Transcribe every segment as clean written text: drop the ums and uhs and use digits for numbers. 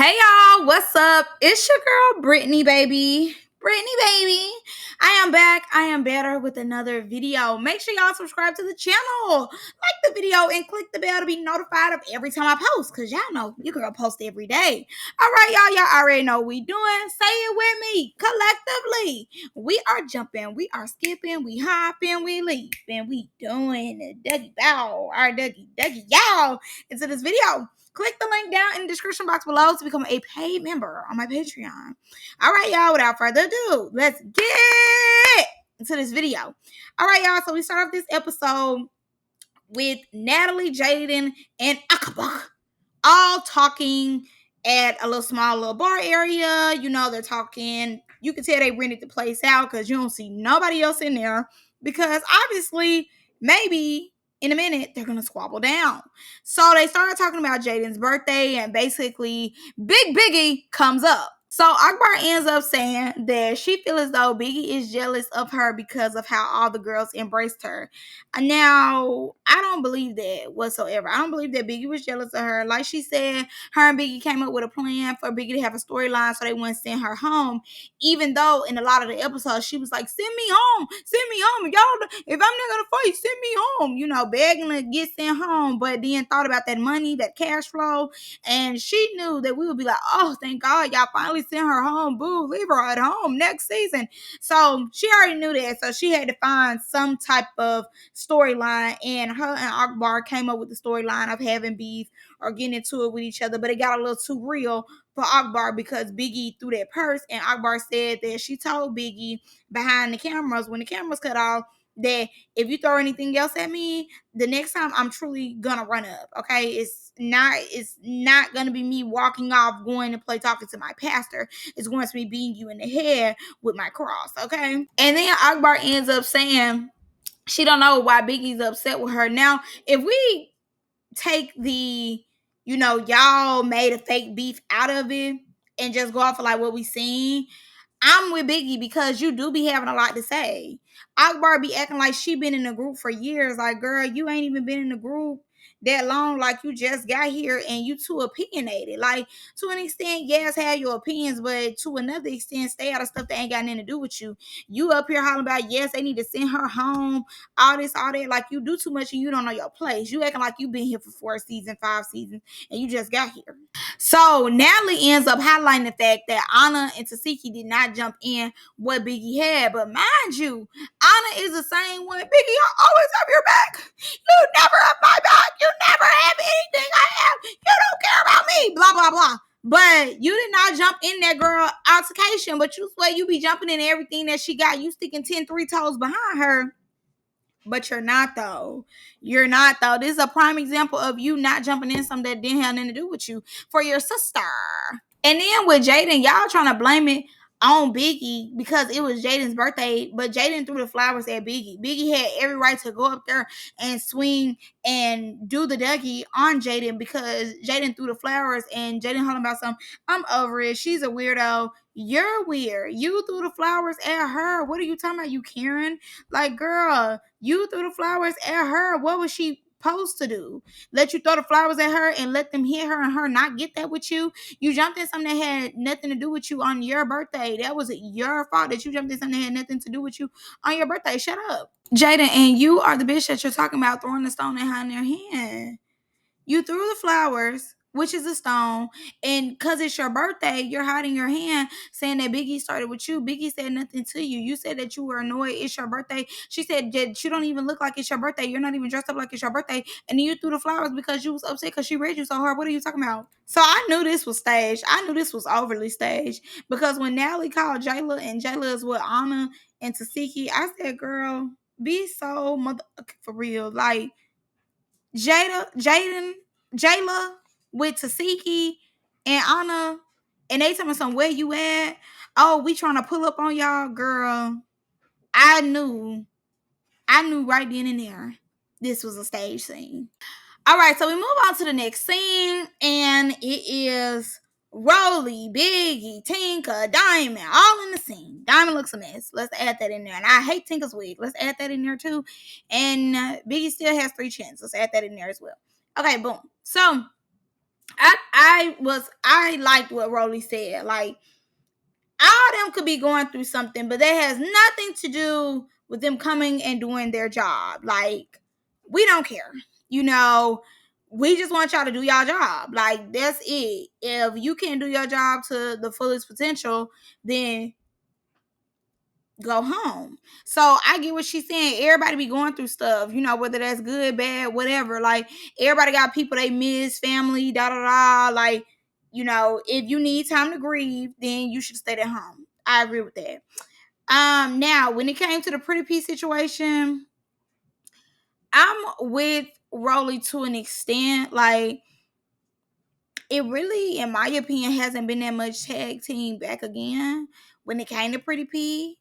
Hey y'all, what's up? It's your girl Brittany baby. Brittany baby. I am back. I am better with another video. Make sure y'all subscribe to the channel. Like the video and click the bell to be notified of every time I post. Cause y'all know your girl posts every day. Alright, y'all already know what we doing. Say it with me. Collectively. We are jumping. We are skipping. We hopping. We leaping. We doing a Dougie bow. Our Dougie y'all into this video. Click the link down in the description box below to become a paid member on my Patreon. All right, y'all, without further ado, let's get into this video. All right, y'all, so we start off this episode with Natalie, Jaden, and Akbar all talking at a little bar area. You know, they're talking. You can tell they rented the place out because you don't see nobody else in there because obviously, maybe in a minute, they're going to squabble down. So they started talking about Jaden's birthday and basically Big Biggie comes up. So Akbar ends up saying that she feels as though Biggie is jealous of her because of how all the girls embraced her. Now, I don't believe that whatsoever. I don't believe that Biggie was jealous of her. Like she said, her and Biggie came up with a plan for Biggie to have a storyline so they wouldn't send her home. Even though in a lot of the episodes, she was like, send me home. Y'all, if I'm not going to fight, send me home. You know, begging to get sent home. But then thought about that money, that cash flow. And she knew that we would be like, oh, thank God y'all finally sent her home. Boo, leave her at home next season. So she already knew that. So she had to find some type of storyline, and her and Akbar came up with the storyline of having beef or getting into it with each other, but it got a little too real for Akbar because Biggie threw that purse, and Akbar said that she told Biggie behind the cameras when the cameras cut off that if you throw anything else at me, the next time I'm truly gonna run up. Okay, it's not gonna be me walking off going to play talking to my pastor. It's going to be beating you in the head with my cross. Okay, and then Akbar ends up saying she don't know why Biggie's upset with her. Now, if we take the, y'all made a fake beef out of it and just go off of like what we seen, I'm with Biggie because you do be having a lot to say. Akbar be acting like she been in the group for years. Like, girl, you ain't even been in the group that long. Like, you just got here and you too opinionated. Like, to an extent, yes, have your opinions, but to another extent, stay out of stuff that ain't got nothing to do with you. You up here hollering about, yes, they need to send her home, all this, all that. Like, you do too much and you don't know your place. You acting like you been here for 4 seasons, 5 seasons, and you just got here. So Natalie ends up highlighting the fact that Anna and Tasiki did not jump in what Biggie had. But mind you, Anna is the same one. Biggie, I always have your back. You never have my back. You never have anything I have. You don't care about me. Blah, blah, blah. But you did not jump in that girl altercation. But you swear you be jumping in everything that she got. You sticking 10 3-toes behind her. But you're not though. You're not though. This is a prime example of you not jumping in something that didn't have nothing to do with you for your sister. And then with Jaden, y'all trying to blame it on Biggie because it was Jaden's birthday, but Jaden threw the flowers at Biggie. Biggie had every right to go up there and swing and do the Dougie on Jaden because Jaden threw the flowers and Jaden hollering about something. I'm over it. She's a weirdo. You're weird. You threw the flowers at her. What are you talking about, you Karen? Like, girl, you threw the flowers at her. What was she supposed to do? Let you throw the flowers at her and let them hit her and her not get that with you? You jumped in something that had nothing to do with you on your birthday. That was your fault that you jumped in something that had nothing to do with you on your birthday. Shut up. Jaden, and you are the bitch that you're talking about throwing the stone and hiding their hand. You threw the flowers, which is a stone, and because it's your birthday, you're hiding your hand saying that Biggie started with you. Biggie said nothing to you. You said that you were annoyed. It's your birthday. She said that you don't even look like it's your birthday. You're not even dressed up like it's your birthday. And then you threw the flowers because you was upset because she read you so hard. What are you talking about? So I knew this was staged. I knew this was overly staged because when Natalie called Jayla and Jayla is with Anna and Tasiki, I said, girl, be so for real. Like, Jayla with Tasiki and Anna, and they telling me some where you at? Oh, we trying to pull up on y'all, girl. I knew right then and there this was a stage scene. All right, so we move on to the next scene, and it is Roelly, Biggie, Tinka, Diamond, all in the scene. Diamond looks a mess. Let's add that in there. And I hate Tinka's wig. Let's add that in there too. And Biggie still has 3 chins. Let's add that in there as well. Okay, boom. So I liked what Roelly said. Like, all of them could be going through something, but that has nothing to do with them coming and doing their job. Like, we don't care. You know, we just want y'all to do y'all job. Like, that's it. If you can't do your job to the fullest potential, then go home. So I get what she's saying. Everybody be going through stuff, you know, whether that's good, bad, whatever. Like, everybody got people they miss, family, da da da. Like, you know, if you need time to grieve, then you should stay at home. I agree with that. Now when it came to the Pretty P situation, I'm with Roly to an extent. Like, it really, in my opinion, hasn't been that much tag team back again when it came to Pretty P.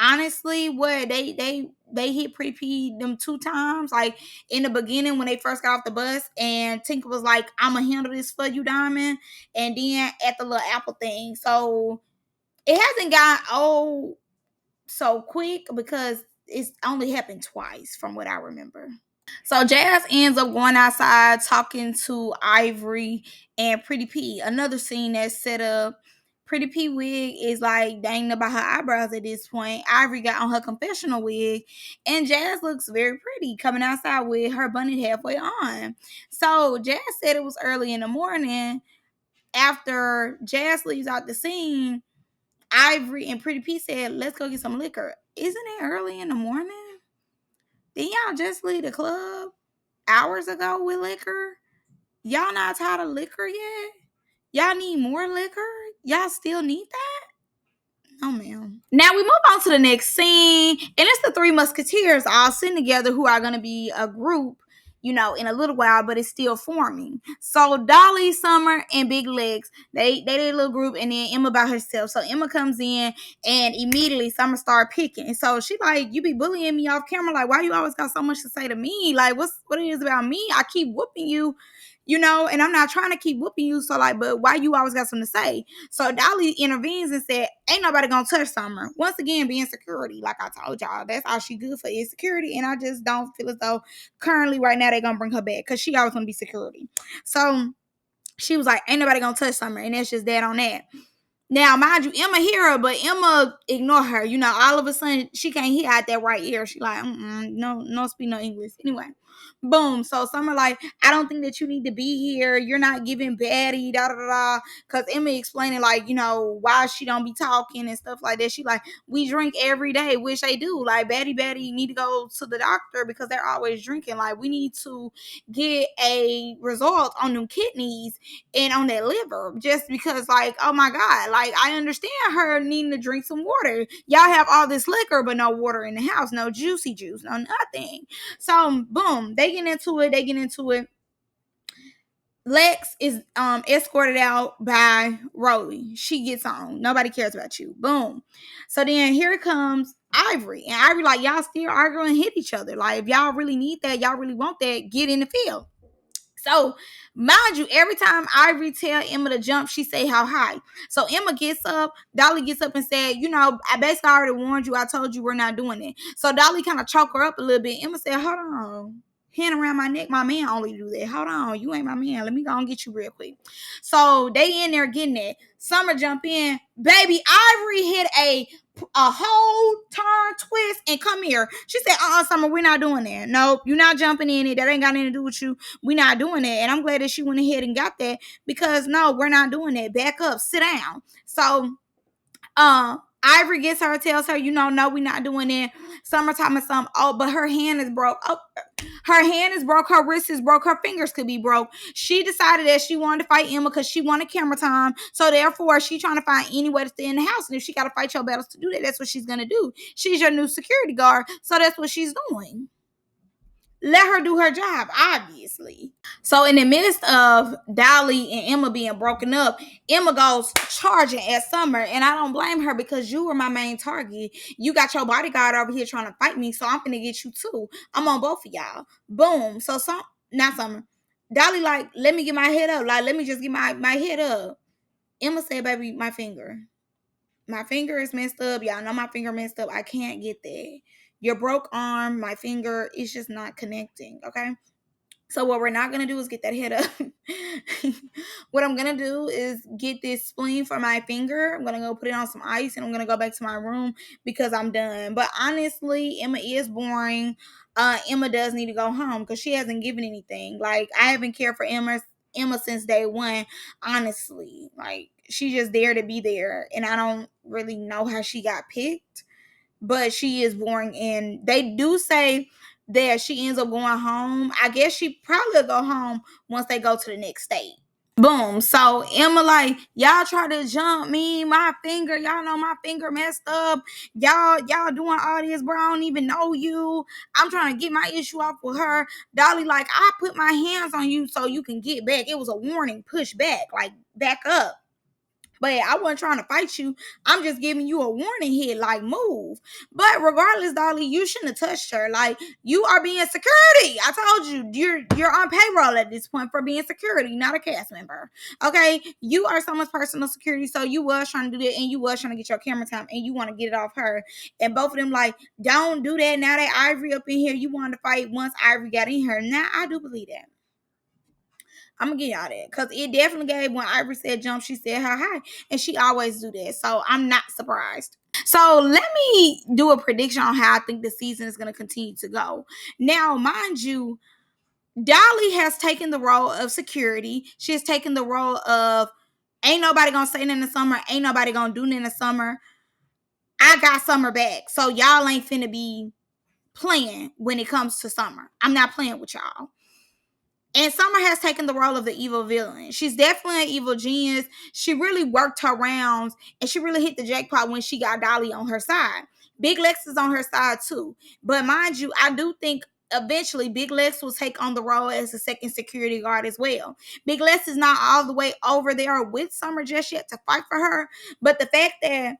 Honestly, what they hit Pretty P them 2 times. Like, in the beginning when they first got off the bus, and Tinker was like, "I'ma handle this for you, Diamond," and then at the little apple thing. So it hasn't got old so quick because it's only happened twice from what I remember. So Jazz ends up going outside talking to Ivory and Pretty P. Another scene that's set up. Pretty P wig is like dangling about her eyebrows at this point. Ivory got on her confessional wig, and Jazz looks very pretty coming outside with her bunny halfway on. So Jazz said it was early in the morning. After Jazz leaves out the scene, Ivory and Pretty P said, "Let's go get some liquor." Isn't it early in the morning? Did y'all just leave the club hours ago with liquor? Y'all not tired of liquor yet? Y'all need more liquor? Y'all still need that? Oh, man. Now we move on to the next scene, and it's the three musketeers all sitting together who are going to be a group, you know, in a little while, but it's still forming. So Dolly, Summer, and Big Legs, they did a little group, and then Emma by herself. So Emma comes in, and immediately Summer start picking. So she like, "You be bullying me off camera. Like, why you always got so much to say to me? Like, what it is about me? I keep whooping you, you know, and I'm not trying to keep whooping you. So like, but why you always got something to say?" So Dolly intervenes and said, "Ain't nobody gonna touch Summer." Once again, being security, like I told y'all, that's all she good for is security. And I just don't feel as though currently right now they're gonna bring her back because she always gonna be security. So she was like, "Ain't nobody gonna touch Summer," and that's just that on that. Now, mind you, Emma hear her, but Emma ignore her. You know, all of a sudden she can't hear out that right ear. She like, no, speak no English. Anyway, boom. So Summer like, "I don't think that you need to be here. You're not giving baddie, da da da." Cause Emma explaining like, you know, why she don't be talking and stuff like that. She like, "We drink every day," which they do. Like, baddie need to go to the doctor because they're always drinking. Like, we need to get a result on them kidneys and on that liver, just because, like, oh my god, like, I understand her needing to drink some water. Y'all have all this liquor but no water in the house, no juicy juice, no nothing. So boom, they get into it. Lex is escorted out by Roly. She gets on. Nobody cares about you. Boom. So then here comes Ivory. And Ivory like, "Y'all still arguing and hit each other. Like, if y'all really need that, y'all really want that, get in the field." So, mind you, every time Ivory tell Emma to jump, she say how high. So Emma gets up, Dolly gets up and said, "You know, I basically already warned you. I told you we're not doing it." So Dolly kind of choke her up a little bit. Emma said, "Hold on. Hand around my neck. My man only do that. Hold on. You ain't my man. Let me go and get you real quick." So they in there getting it. Summer jump in. Baby, Ivory hit a whole turn twist and come here. She said, Summer, we're not doing that. Nope, you're not jumping in it. That ain't got nothing to do with you. We're not doing that." And I'm glad that she went ahead and got that, because no, we're not doing that. Back up, sit down. So Ivory gets her, tells her, you know, "No, we're not doing it." Summertime is something. "Oh, but her hand is broke." Oh, her hand is broke, her wrist is broke, her fingers could be broke. She decided that she wanted to fight Emma because she wanted camera time. So therefore, she trying to find any way to stay in the house. And if she got to fight your battles to do that, that's what she's gonna do. She's your new security guard, so that's what she's doing. Let her do her job, obviously. So in the midst of Dolly and Emma being broken up, Emma goes charging at Summer, and I don't blame her because you were my main target. You got your bodyguard over here trying to fight me, so I'm gonna get you too. I'm on both of y'all. Boom. So not Summer. Dolly like, "Let me get my head up. Like, let me just get my head up." Emma said, "Baby, my finger. My finger is messed up. Y'all know my finger messed up. I can't get that. Your broke arm, my finger, it's just not connecting. Okay." So what we're not gonna do is get that head up. What I'm gonna do is get this spleen for my finger. I'm gonna go put it on some ice and I'm gonna go back to my room because I'm done. But honestly, Emma is boring. Emma does need to go home because she hasn't given anything. Like, I haven't cared for Emma since day one. Honestly, like, she just there to be there, and I don't really know how she got picked, but she is boring. And they do say that she ends up going home. I guess she probably will go home once they go to the next state. Boom. So Emma, like, y'all try to jump me, my finger. Y'all know my finger messed up. Y'all doing all this, bro. I don't even know you. I'm trying to get my issue off with her. Dolly, like, I put my hands on you so you can get back. It was a warning, push back, like, back up. But I wasn't trying to fight you. I'm just giving you a warning here, like, move. But regardless, Dolly, you shouldn't have touched her. Like, you are being security. I told you, you're on payroll at this point for being security, not a cast member. Okay, you are someone's personal security, so you was trying to do that, and you was trying to get your camera time, and you want to get it off her. And both of them like, don't do that. Now that Ivory up in here, you wanted to fight once Ivory got in here. Now I do believe that. I'm gonna get y'all that because it definitely gave when Ivory said jump, she said hi hi, and she always do that. So I'm not surprised. So let me do a prediction on how I think the season is gonna continue to go. Now, mind you, Dolly has taken the role of security. She has taken the role of ain't nobody gonna say nothing in the summer, ain't nobody gonna do nothing in the summer. I got summer back, so y'all ain't finna be playing when it comes to summer. I'm not playing with y'all. And Summer has taken the role of the evil villain. She's definitely an evil genius. She really worked her rounds and she really hit the jackpot when she got Dolly on her side. Big Lex is on her side too. But mind you, I do think eventually Big Lex will take on the role as a second security guard as well. Big Lex is not all the way over there with Summer just yet to fight for her. But the fact that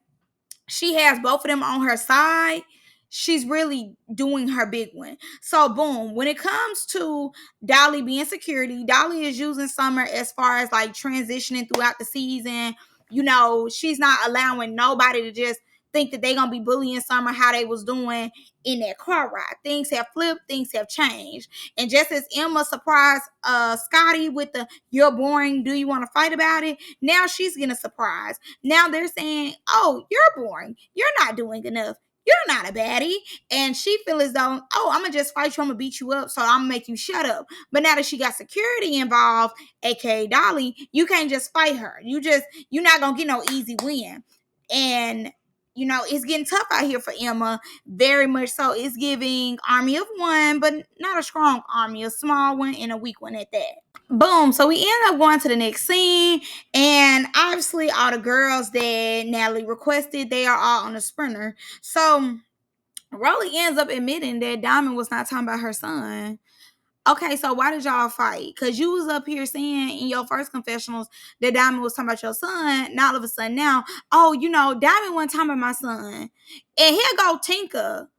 she has both of them on her side, she's really doing her big one. So boom, when it comes to Dolly being security, Dolly is using Summer as far as like transitioning throughout the season. You know, she's not allowing nobody to just think that they're gonna be bullying Summer how they was doing in that car ride. Things have flipped, things have changed. And just as Emma surprised Scotty with the "you're boring, do you want to fight about it?" Now she's getting a surprise. Now they're saying, "Oh, you're boring. You're not doing enough. You're not a baddie." And she feels as though, "Oh, I'm gonna just fight you. I'm gonna beat you up, so I'm gonna make you shut up." But now that she got security involved, aka Dolly, you can't just fight her. You're not gonna get no easy win. And you know, it's getting tough out here for Emma. Very much so. It's giving army of one, but not a strong army, a small one and a weak one at that. Boom. So we end up going to the next scene. And obviously, all the girls that Natalie requested, they are all on the sprinter. So Roelly ends up admitting that Diamond was not talking about her son. Okay, so why did y'all fight? Because you was up here saying in your first confessionals that Diamond was talking about your son. Now all of a sudden now, oh, you know, Diamond wasn't talking about my son. And here go Tinker.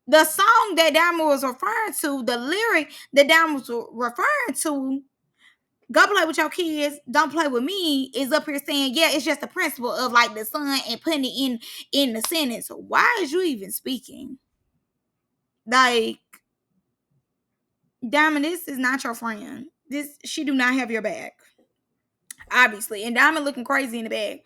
The song that Diamond was referring to, the lyric that Diamond was referring to, "Go play with your kids, don't play with me," is up here saying, yeah, it's just the principle of like the son and putting it in the sentence. Why is you even speaking? Like, Diamond, this is not your friend. She do not have your back. Obviously. And Diamond looking crazy in the bag.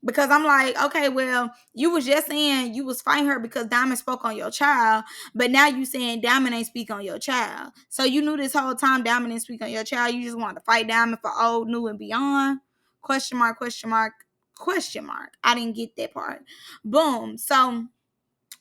Because I'm like, okay, well, you was just saying you was fighting her because Diamond spoke on your child, but now you saying Diamond ain't speak on your child. So you knew this whole time Diamond didn't speak on your child. You just wanted to fight Diamond for old, new, and beyond? Question mark, question mark, question mark. I didn't get that part. Boom. So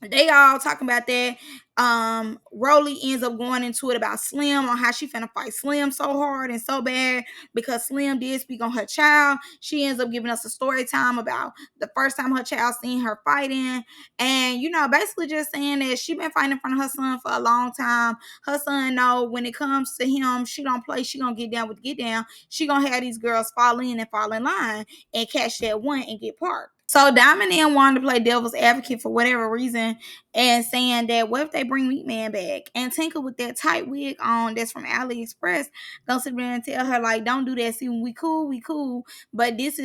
they all talking about that. Roelly ends up going into it about Slim, on how she finna fight Slim so hard and so bad because Slim did speak on her child. She ends up giving us a story time about the first time her child seen her fighting, and you know, basically just saying that she been fighting in front of her son for a long time. Her son know when it comes to him, she don't play, she gonna get down with get down. She gonna have these girls fall in and fall in line and catch that one and get parked. So Diamond then wanted to play devil's advocate for whatever reason and saying that what if they bring Meat Man back? And Tinker with that tight wig on that's from AliExpress gonna sit there and tell her like, don't do that. See, when we cool. But this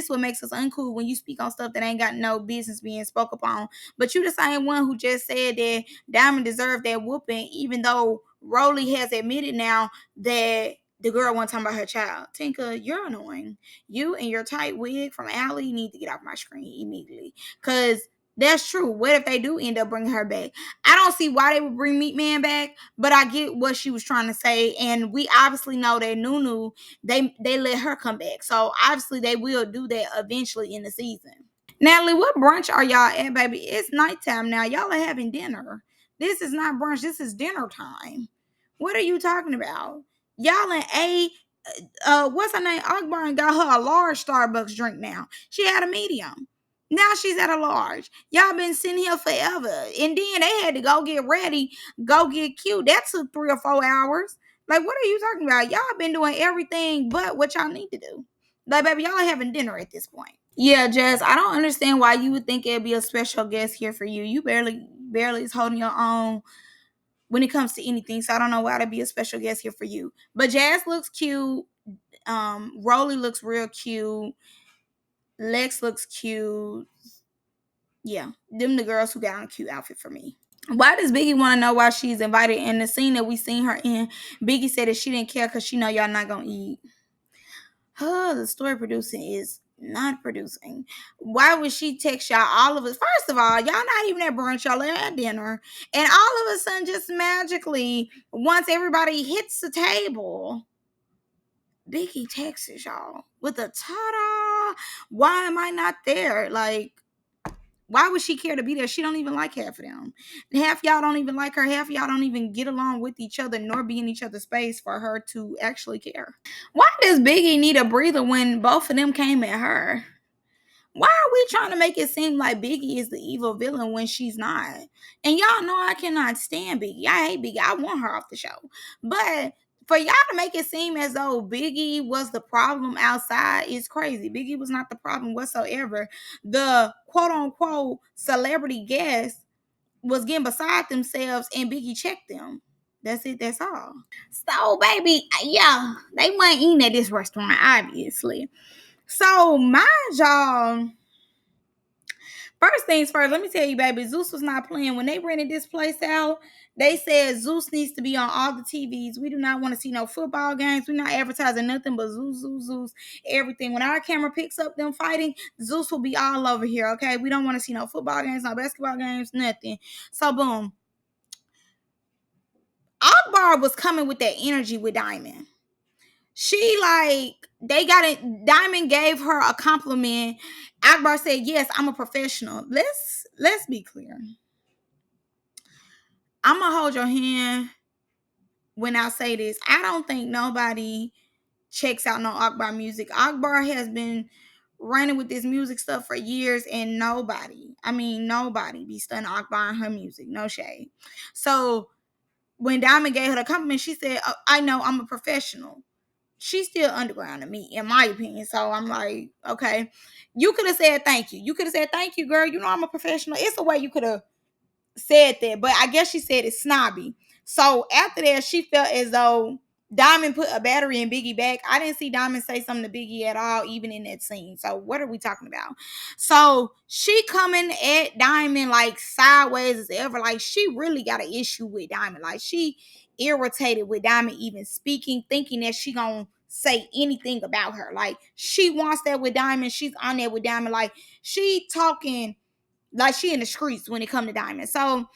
what makes us uncool when you speak on stuff that ain't got no business being spoke upon. But you the same one who just said that Diamond deserved that whooping, even though Roelly has admitted now that the girl one time about her child. Tinka, you're annoying. You and your tight wig from Allie need to get off my screen immediately. Because that's true. What if they do end up bringing her back? I don't see why they would bring Meat Man back, but I get what she was trying to say. And we obviously know that Nunu, they let her come back. So obviously they will do that eventually in the season. Natalie, what brunch are y'all at, baby? It's nighttime now. Y'all are having dinner. This is not brunch. This is dinner time. What are you talking about? Y'all in what's her name? Akbar and got her a large Starbucks drink now. She had a medium. Now she's at a large. Y'all been sitting here forever. And then they had to go get ready, go get cute. That took 3 or 4 hours. Like, what are you talking about? Y'all been doing everything but what y'all need to do. Like, baby, y'all having dinner at this point. Yeah, Jess, I don't understand why you would think it'd be a special guest here for you. You barely is holding your own when it comes to anything. So I don't know why there'd be a special guest here for you. But Jazz looks cute. Roelly looks real cute. Lex looks cute. Yeah, them the girls who got on a cute outfit for me. Why does Biggie want to know why she's invited? In the scene that we seen her in, Biggie said that she didn't care because she know y'all not gonna eat. The story producing is not producing. Why would she text y'all all of us? First of all, y'all not even at brunch, y'all are at dinner. And all of a sudden, just magically, once everybody hits the table, Biggie texts y'all with a ta-da. Why am I not there? Like, why would she care to be there? She don't even like half of them. Half y'all don't even like her. Half y'all don't even get along with each other nor be in each other's space for her to actually care. Why does Biggie need a breather when both of them came at her? Why are we trying to make it seem like Biggie is the evil villain when she's not? And y'all know I cannot stand Biggie. I hate Biggie. I want her off the show. But for y'all to make it seem as though Biggie was the problem outside is crazy. Biggie was not the problem whatsoever. The quote unquote celebrity guest was getting beside themselves and Biggie checked them. That's it. That's all. So, baby, yeah, they weren't eating at this restaurant, obviously. So, mind y'all, first things first, let me tell you, baby, Zeus was not playing. When they rented this place out, they said Zeus needs to be on all the TVs. We do not want to see no football games. We're not advertising nothing but Zeus, Zeus, Zeus, everything. When our camera picks up them fighting, Zeus will be all over here, okay? We don't want to see no football games, no basketball games, nothing. So, boom. Akbar was coming with that energy with Diamond. She they got it. Diamond gave her a compliment. Akbar said, "Yes, I'm a professional." Let's be clear. I'm gonna hold your hand when I say this. I don't think nobody checks out no Akbar music. Akbar has been running with this music stuff for years, and nobody be stunning Akbar and her music. No shade. So when Diamond gave her the compliment, she said, "Oh, I know I'm a professional." She's still underground to me, in my opinion. So I'm like, okay, you could have said thank you. You could have said thank you, girl. You know I'm a professional. It's a way you could have said that, but I guess she said it's snobby. So after that, she felt as though Diamond put a battery in Biggie back. I didn't see Diamond say something to Biggie at all, even in that scene. So what are we talking about? So she coming at Diamond like sideways as ever. Like she really got an issue with Diamond. Like she irritated with Diamond even speaking, thinking that she gonna say anything about her. Like she wants that with Diamond. She's on there with Diamond. Like she talking like she in the streets when it come to Diamond. So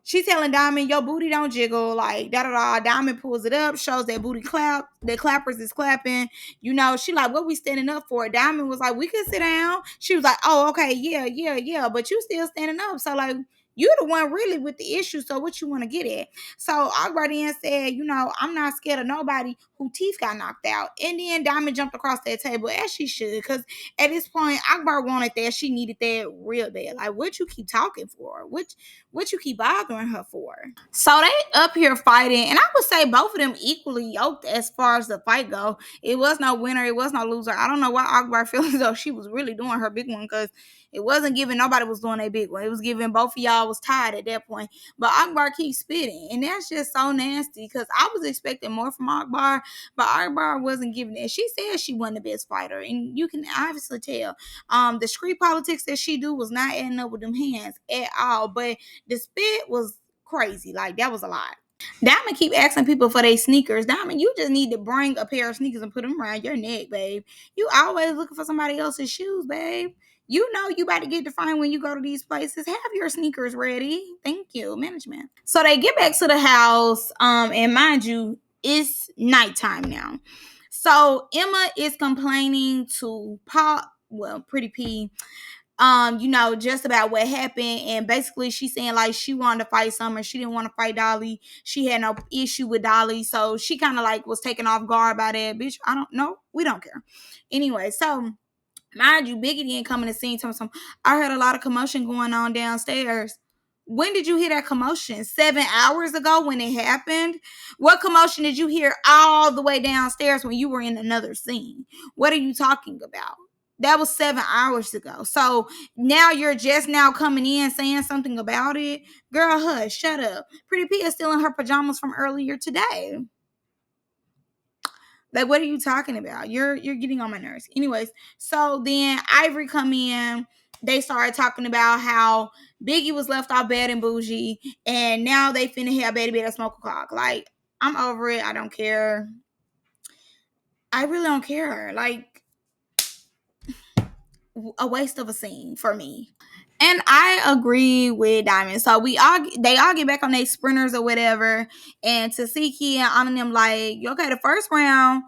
she's telling Diamond, your booty don't jiggle, like da da da. Diamond pulls it up, shows that booty clap, the clappers is clapping. She like, what we standing up for? Diamond was like, we can sit down. She was like, oh, okay, yeah. But you still standing up. So like you the one really with the issue. So what you want to get at? So Akbar then said, I'm not scared of nobody who teeth got knocked out. And then Diamond jumped across that table as she should. Because at this point, Akbar wanted that. She needed that real bad. Like, what you keep talking for? What you keep bothering her for? So they up here fighting, and I would say both of them equally yoked as far as the fight go. It was no winner, it was no loser. I don't know why Akbar feels as though she was really doing her big one because it wasn't giving nobody was doing a big one. It was giving both of y'all was tired at that point. But Akbar keeps spitting, and that's just so nasty because I was expecting more from Akbar, but Akbar wasn't giving it. She said she wasn't the best fighter, and you can obviously tell. The street politics that she do was not adding up with them hands at all. But the spit was crazy. Like that was a lot. Diamond keep asking people for their sneakers. Diamond, you just need to bring a pair of sneakers and put them around your neck, babe. You always looking for somebody else's shoes, babe. You know you about to get defined when you go to these places. Have your sneakers ready. Thank you, management. So they get back to the house, and mind you, it's nighttime now. So Emma is complaining to Paul, well, Pretty P, just about what happened. And basically she's saying like she wanted to fight Summer. She didn't want to fight Dolly. She had no issue with Dolly. So she kind of like was taken off guard by that. Bitch, I don't know. We don't care. Anyway, so mind you, Biggie didn't come in the scene. Some, I heard a lot of commotion going on downstairs. When did you hear that commotion? 7 hours ago when it happened? What commotion did you hear all the way downstairs when you were in another scene? What are you talking about? That was 7 hours ago. So now you're just now coming in saying something about it? Girl, hush, shut up. Pretty P is still in her pajamas from earlier today. Like, what are you talking about? You're getting on my nerves. Anyways, so then Ivory come in. They started talking about how Biggie was left off Bad and Bougie, and now they finna have Baby Bad Smoke O'Clock. Like, I'm over it. I don't care. I really don't care. Like, a waste of a scene for me. And I agree with Diamond. So they all get back on their sprinters or whatever. And Tasiki and on them like, okay, the first round,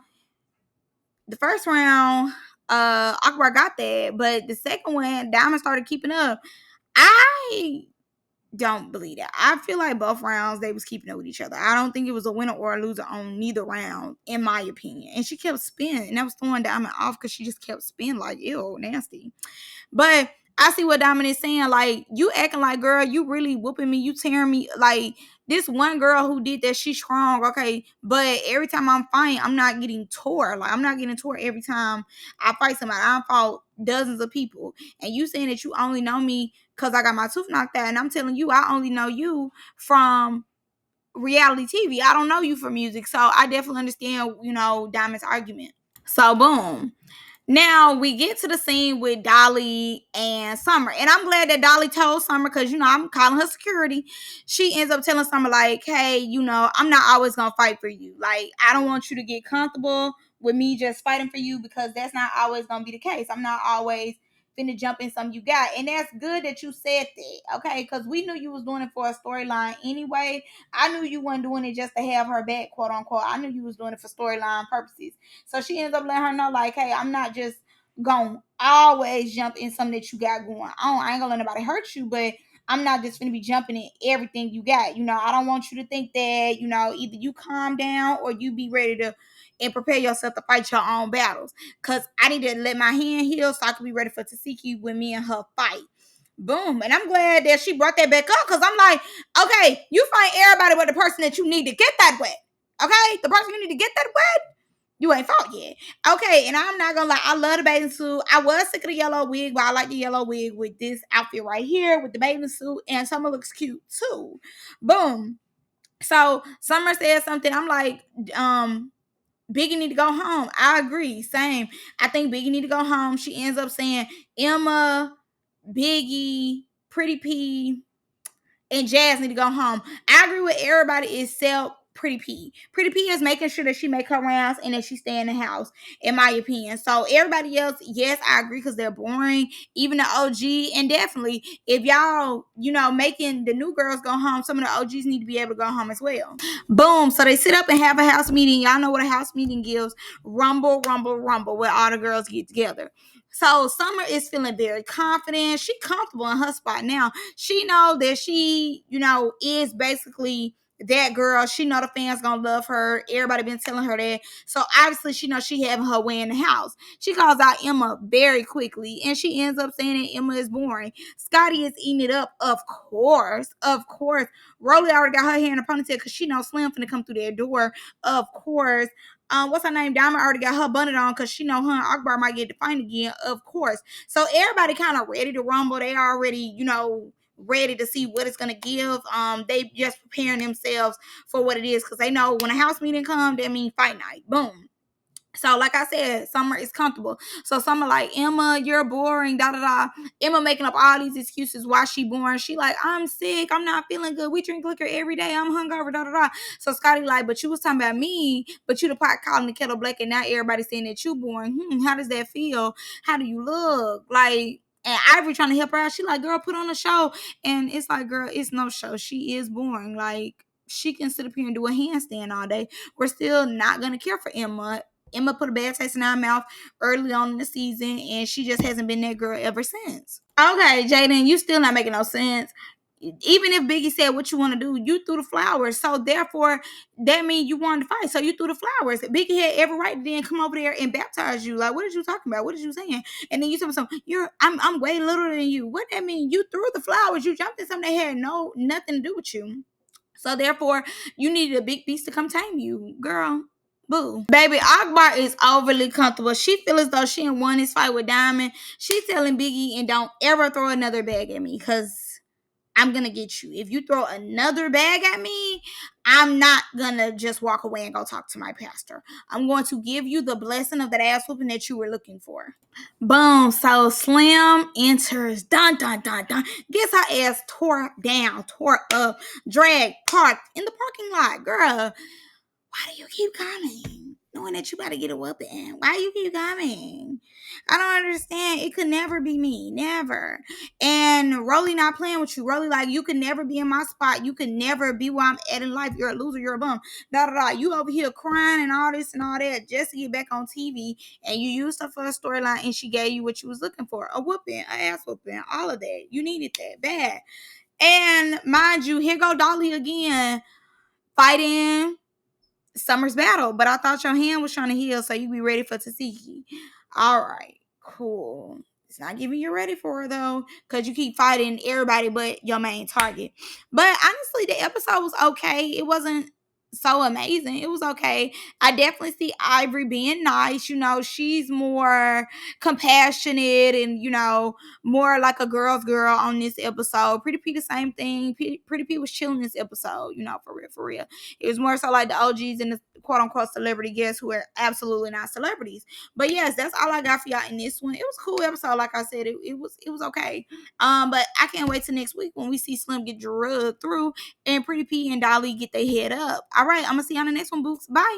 Akbar got that, but the second one, Diamond started keeping up. I don't believe that. I feel like both rounds they was keeping up with each other. I don't think it was a winner or a loser on neither round, in my opinion. And she kept spinning, and that was throwing Diamond off because she just kept spinning like, ew, nasty. But I see what Diamond is saying. Like, you acting like, girl, you really whooping me. You tearing me. Like, this one girl who did that, she's strong, okay? But every time I'm fighting, I'm not getting tore. Like, I'm not getting tore every time I fight somebody. I fought dozens of people. And you saying that you only know me because I got my tooth knocked out. And I'm telling you, I only know you from reality TV. I don't know you from music. So I definitely understand, Diamond's argument. So, boom. Now we get to the scene with Dolly and Summer. And I'm glad that Dolly told Summer because, I'm calling her security. She ends up telling Summer, like, hey, I'm not always going to fight for you. Like, I don't want you to get comfortable with me just fighting for you because that's not always going to be the case. I'm not always finna jump in something you got. And that's good that you said that, okay? Because we knew you was doing it for a storyline anyway. I knew you weren't doing it just to have her back, quote unquote. I knew you was doing it for storyline purposes. So she ends up letting her know, like, hey, I'm not just gonna always jump in something that you got going on. I ain't gonna let nobody hurt you, but I'm not just gonna be jumping in everything you got. I don't want you to think that, either you calm down or you be ready to and prepare yourself to fight your own battles. Cause I need to let my hand heal so I can be ready for Tasiki when me and her fight. Boom. And I'm glad that she brought that back up because I'm like, okay, you find everybody with the person that you need to get that wet. Okay? The person you need to get that wet, you ain't fought yet. Okay, and I'm not gonna lie, I love the bathing suit. I was sick of the yellow wig, but I like the yellow wig with this outfit right here with the bathing suit, and Summer looks cute too. Boom. So Summer said something. I'm like, Biggie need to go home. I agree. Same. I think Biggie need to go home. She ends up saying Emma, Biggie, Pretty P, and Jazz need to go home. I agree with everybody except Pretty P. Pretty P is making sure that she make her rounds and that she stay in the house, in my opinion. So everybody else, yes, I agree because they're boring. Even the OG, and definitely if y'all, making the new girls go home, some of the OGs need to be able to go home as well. Boom. So they sit up and have a house meeting. Y'all know what a house meeting gives. Rumble, rumble, rumble, where all the girls get together. So Summer is feeling very confident. She comfortable in her spot now. She know that she, is basically that girl. She know the fans gonna love her. Everybody been telling her that. So obviously she knows she having her way in the house. She calls out Emma very quickly, and she ends up saying that Emma is boring. Scotty is eating it up, of course. Of course. Roelly already got her hair in a ponytail because she knows Slim finna come through their door. Of course. What's her name? Diamond already got her bonnet on because she know her and Akbar might get defined again, of course. So everybody kind of ready to rumble. They already, ready to see what it's gonna give. They just preparing themselves for what it is because they know when a house meeting comes, that means fight night. Boom. So, like I said, Summer is comfortable. So, Summer like, Emma, you're boring, da da da. Emma making up all these excuses why she boring. She like, I'm sick, I'm not feeling good. We drink liquor every day. I'm hungover, da da da. So Scotty like, but you was talking about me, but you the pot calling the kettle black, and now everybody's saying that you boring. How does that feel? How do you look? Like, and Ivory trying to help her out. She like, girl, put on a show. And it's like, girl, it's no show. She is boring. Like, she can sit up here and do a handstand all day. We're still not gonna care for Emma. Emma put a bad taste in our mouth early on in the season, and she just hasn't been that girl ever since. Okay, Jaden, you still not making no sense. Even if Biggie said what you want to do, you threw the flowers. So therefore, that means you wanted to fight. So you threw the flowers. Biggie had every right to then come over there and baptize you. Like, what are you talking about? What are you saying? And then you tell me something. I'm way littler than you. What that mean? You threw the flowers. You jumped in something that had nothing to do with you. So therefore, you needed a big beast to come tame you, girl. Boo. Baby, Akbar is overly comfortable. She feels as though she ain't won this fight with Diamond. She telling Biggie, and don't ever throw another bag at me, because I'm gonna get you. If you throw another bag at me, I'm not gonna just walk away and go talk to my pastor. I'm going to give you the blessing of that ass whooping that you were looking for. Boom. So Slim enters. Dun dun dun dun. Gets her ass tore down, tore up, dragged, parked in the parking lot. Girl, why do you keep coming? Knowing that you gotta get a whooping. Why you keep coming? I don't understand. It could never be me. Never. And Roelly not playing with you. Roelly like, you could never be in my spot. You could never be where I'm at in life. You're a loser. You're a bum. Da da da. You over here crying and all this and all that just to get back on TV. And you used her for a storyline, and she gave you what you was looking for. A whooping, an ass whooping, all of that. You needed that bad. And mind you, here go Dolly again, fighting Summer's battle, but I thought your hand was trying to heal, so you be ready for Tasiki. All right, cool. It's not giving you ready for her though, because you keep fighting everybody but your main target. But honestly, the episode was okay. It wasn't so amazing. It was okay. I definitely see Ivory being nice. You know, she's more compassionate and, you know, more like a girl's girl on this episode. Pretty P the same thing. Pretty P was chilling this episode, you know, for real, for real. It was more so like the OGs and the quote unquote celebrity guests who are absolutely not celebrities. But yes, that's all I got for y'all in this one. It was a cool episode. Like I said, it was okay. But I can't wait till next week when we see Slim get drugged through and Pretty P and Dolly get their head up. All right, I'm gonna see you on the next one, Books. Bye.